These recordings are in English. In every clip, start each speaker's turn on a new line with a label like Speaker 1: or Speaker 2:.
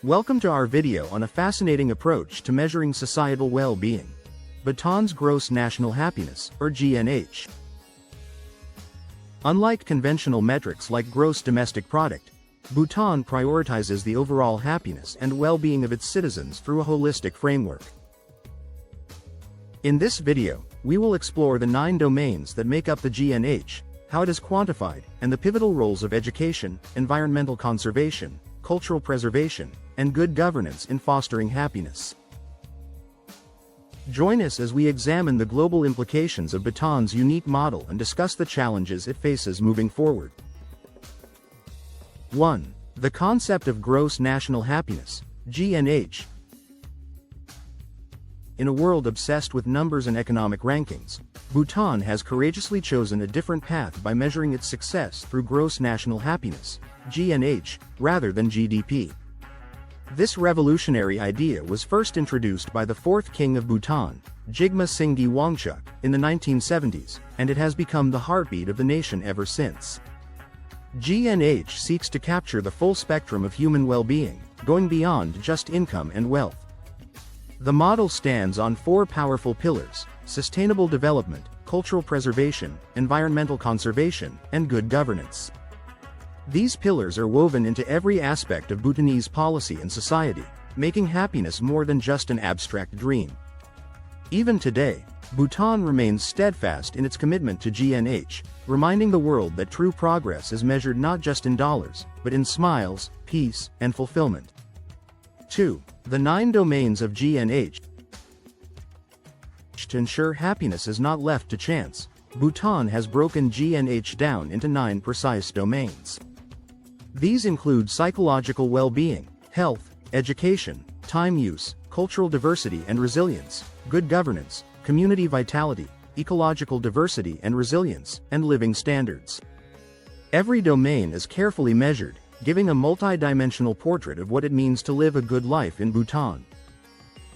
Speaker 1: Welcome to our video on a fascinating approach to measuring societal well-being. Bhutan's Gross National Happiness, or GNH. Unlike conventional metrics like gross domestic product, Bhutan prioritizes the overall happiness and well-being of its citizens through a holistic framework. In this video, we will explore the 9 domains that make up the GNH, how it is quantified, and the pivotal roles of education, environmental conservation, cultural preservation, and good governance in fostering happiness. Join us as we examine the global implications of Bhutan's unique model and discuss the challenges it faces moving forward. 1. The concept of gross national happiness, GNH. In a world obsessed with numbers and economic rankings, Bhutan has courageously chosen a different path by measuring its success through gross national happiness, GNH, rather than GDP. This revolutionary idea was first introduced by the 4th king of Bhutan, Jigme Singye Wangchuck, in the 1970s, and it has become the heartbeat of the nation ever since. GNH seeks to capture the full spectrum of human well-being, going beyond just income and wealth. The model stands on 4 powerful pillars: sustainable development, cultural preservation, environmental conservation, and good governance. These pillars are woven into every aspect of Bhutanese policy and society, making happiness more than just an abstract dream. Even today, Bhutan remains steadfast in its commitment to GNH, reminding the world that true progress is measured not just in dollars, but in smiles, peace, and fulfillment. 2. The 9 domains of GNH. To ensure happiness is not left to chance, Bhutan has broken GNH down into 9 precise domains. These include psychological well-being, health, education, time use, cultural diversity and resilience, good governance, community vitality, ecological diversity and resilience, and living standards. Every domain is carefully measured, giving a multi-dimensional portrait of what it means to live a good life in Bhutan.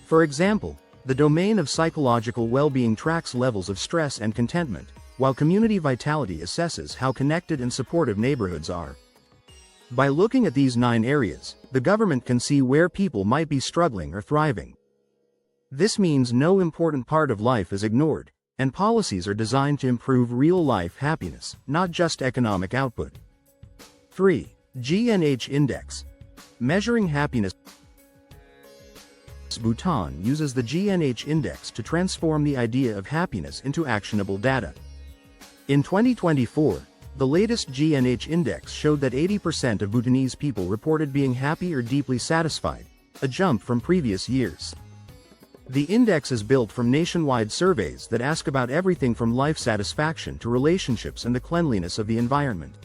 Speaker 1: For example, the domain of psychological well-being tracks levels of stress and contentment, while community vitality assesses how connected and supportive neighborhoods are. By looking at these 9 areas, the government can see where people might be struggling or thriving. This means no important part of life is ignored, and policies are designed to improve real-life happiness, not just economic output. 3. GNH Index. Measuring happiness. Bhutan uses the GNH Index to transform the idea of happiness into actionable data. In 2024, the latest GNH Index showed that 80% of Bhutanese people reported being happy or deeply satisfied, a jump from previous years. The index is built from nationwide surveys that ask about everything from life satisfaction to relationships and the cleanliness of the environment.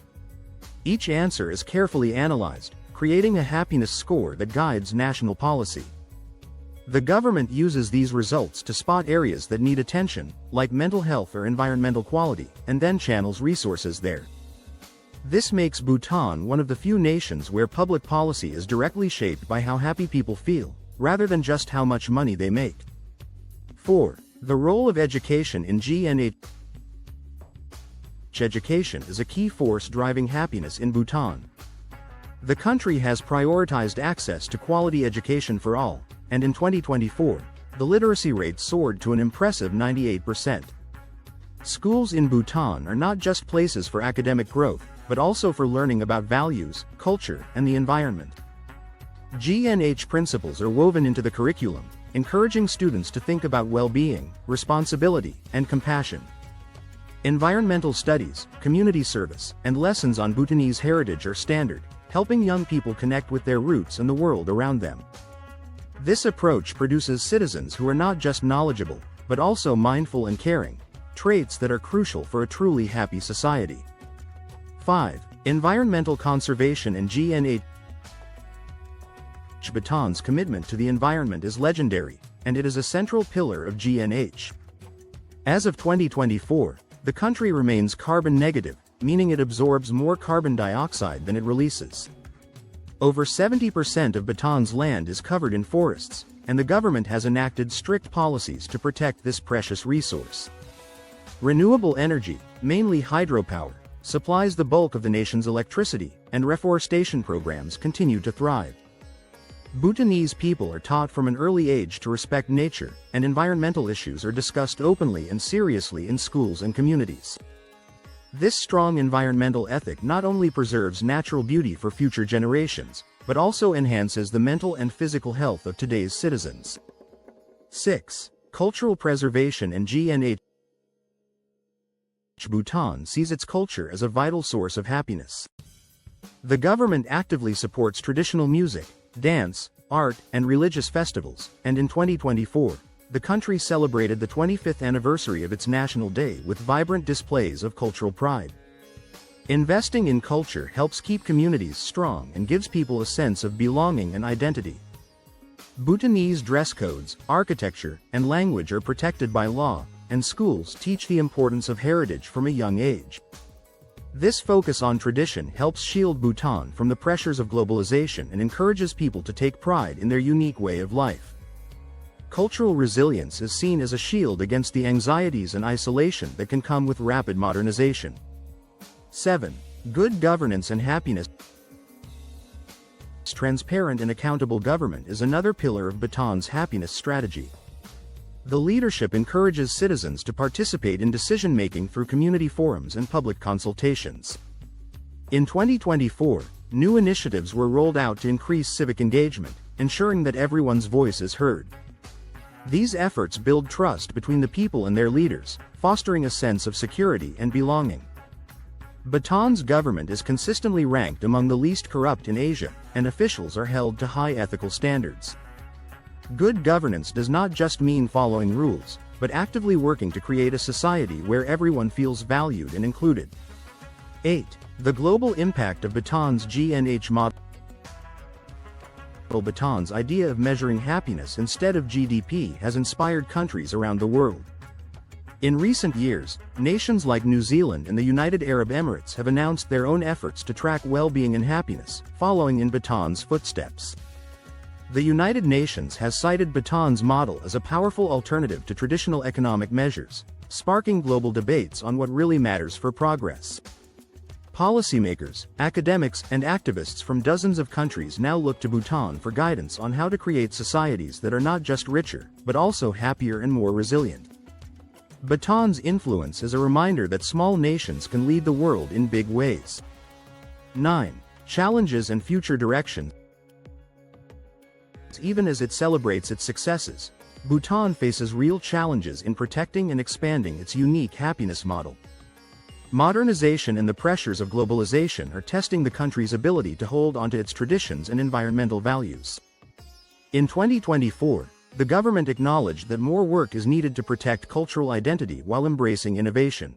Speaker 1: Each answer is carefully analyzed, creating a happiness score that guides national policy. The government uses these results to spot areas that need attention, like mental health or environmental quality, and then channels resources there. This makes Bhutan one of the few nations where public policy is directly shaped by how happy people feel, rather than just how much money they make. 4. The role of education in GNH. Education is a key force driving happiness in Bhutan. The country has prioritized access to quality education for all, and in 2024, the literacy rate soared to an impressive 98%. Schools in Bhutan are not just places for academic growth, but also for learning about values, culture, and the environment. GNH principles are woven into the curriculum, encouraging students to think about well-being, responsibility, and compassion. Environmental studies, community service, and lessons on Bhutanese heritage are standard, helping young people connect with their roots and the world around them. This approach produces citizens who are not just knowledgeable, but also mindful and caring, traits that are crucial for a truly happy society. 5. Environmental conservation and GNH. Bhutan's commitment to the environment is legendary, and it is a central pillar of GNH. As of 2024, the country remains carbon negative, meaning it absorbs more carbon dioxide than it releases. Over 70% of Bhutan's land is covered in forests, and the government has enacted strict policies to protect this precious resource. Renewable energy, mainly hydropower, supplies the bulk of the nation's electricity, and reforestation programs continue to thrive. Bhutanese people are taught from an early age to respect nature, and environmental issues are discussed openly and seriously in schools and communities. This strong environmental ethic not only preserves natural beauty for future generations, but also enhances the mental and physical health of today's citizens. 6. Cultural preservation and GNH. Bhutan sees its culture as a vital source of happiness. The government actively supports traditional music, dance, art, and religious festivals, and in 2024, the country celebrated the 25th anniversary of its National Day with vibrant displays of cultural pride. Investing in culture helps keep communities strong and gives people a sense of belonging and identity. Bhutanese dress codes, architecture, and language are protected by law, and schools teach the importance of heritage from a young age. This focus on tradition helps shield Bhutan from the pressures of globalization and encourages people to take pride in their unique way of life. Cultural resilience is seen as a shield against the anxieties and isolation that can come with rapid modernization. 7. Good governance and happiness. Transparent and accountable government is another pillar of Bhutan's happiness strategy. The leadership encourages citizens to participate in decision-making through community forums and public consultations. In 2024, new initiatives were rolled out to increase civic engagement, ensuring that everyone's voice is heard. These efforts build trust between the people and their leaders, fostering a sense of security and belonging. Bhutan's government is consistently ranked among the least corrupt in Asia, and officials are held to high ethical standards. Good governance does not just mean following rules, but actively working to create a society where everyone feels valued and included. 8. The global impact of Bhutan's GNH model. Bhutan's idea of measuring happiness instead of GDP has inspired countries around the world. In recent years, nations like New Zealand and the United Arab Emirates have announced their own efforts to track well-being and happiness, following in Bhutan's footsteps. The United Nations has cited Bhutan's model as a powerful alternative to traditional economic measures, sparking global debates on what really matters for progress. Policymakers, academics, and activists from dozens of countries now look to Bhutan for guidance on how to create societies that are not just richer, but also happier and more resilient. Bhutan's influence is a reminder that small nations can lead the world in big ways. 9. Challenges and future direction. Even as it celebrates its successes, Bhutan faces real challenges in protecting and expanding its unique happiness model. Modernization and the pressures of globalization are testing the country's ability to hold onto its traditions and environmental values. In 2024, the government acknowledged that more work is needed to protect cultural identity while embracing innovation.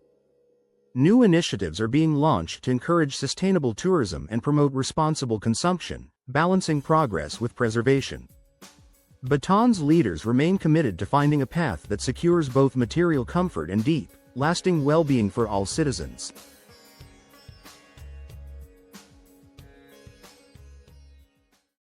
Speaker 1: New initiatives are being launched to encourage sustainable tourism and promote responsible consumption, balancing progress with preservation. Bhutan's leaders remain committed to finding a path that secures both material comfort and deep, lasting well-being for all citizens.